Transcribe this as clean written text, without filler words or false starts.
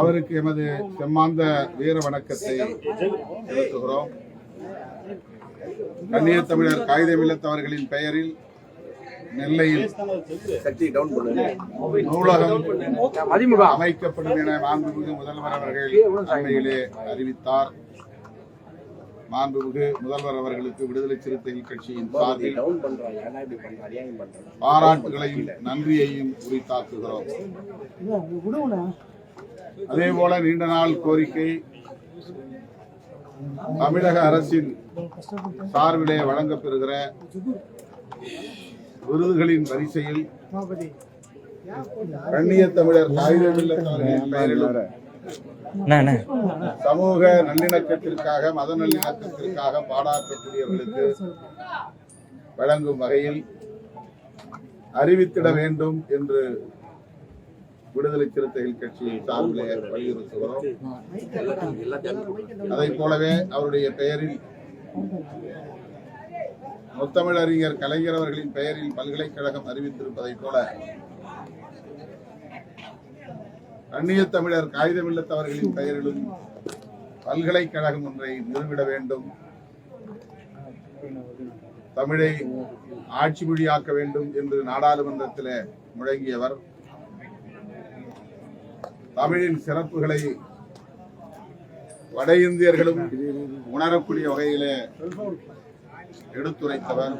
அவருக்கு எமது செம்மாந்த வீர வணக்கத்தை செலுத்துகிறோம். கண்ணிய தமிழர் காகிதமில்லத்தவர்களின் பெயரில் நெல்லையில் நூலகம் அமைக்கப்படும் என மாண்புமிகு முதல்வர் அவர்கள் அண்மையிலே அறிவித்தார். மாண்புமிகு முதல்வர் அவர்களுக்கு விடுதலை சிறுத்தைகள் கட்சியின் சார்பில் பாராட்டுகளையும் நன்றியையும் உரித்தாக்குகிறோம். அதேபோல நீண்ட நாள் கோரிக்கை தமிழக அரசின் சார்பிலே வழங்கப்பெறுகிற விருதுகளின் வரிசையில் கண்ணிய தமிழர் காகிதமில்லத்தவர்களின் பெயரிலும் சமூக நல்லிணக்கத்திற்காக மத நல்லிணக்கத்திற்காக பாடாற்றக்கூடியவர்களுக்கு வழங்கும் வகையில் அறிவித்திட வேண்டும் என்று விடுதலை சிறுத்தைகள் கட்சியின் சார்பிலே வலியுறுத்துகிறோம். அதை போலவே அவருடைய பெயரில் முத்தமிழறிஞர் கலைஞர் அவர்களின் பெயரில் பல்கலைக்கழகம் அறிவித்திருப்பதைப் போல கண்ணிய தமிழர் காகிதமில்லத்தவர்களின் பெயரிலும் பல்கலைக்கழகம் ஒன்றை நிறுவிட வேண்டும், தமிழை ஆட்சி மொழியாக்க வேண்டும் என்று நாடாளுமன்றத்தில் முழங்கியவர். தமிழின் சிறப்புகளை வட இந்தியர்களும் உணரக்கூடிய வகையிலே எடுத்துரைத்தவர்.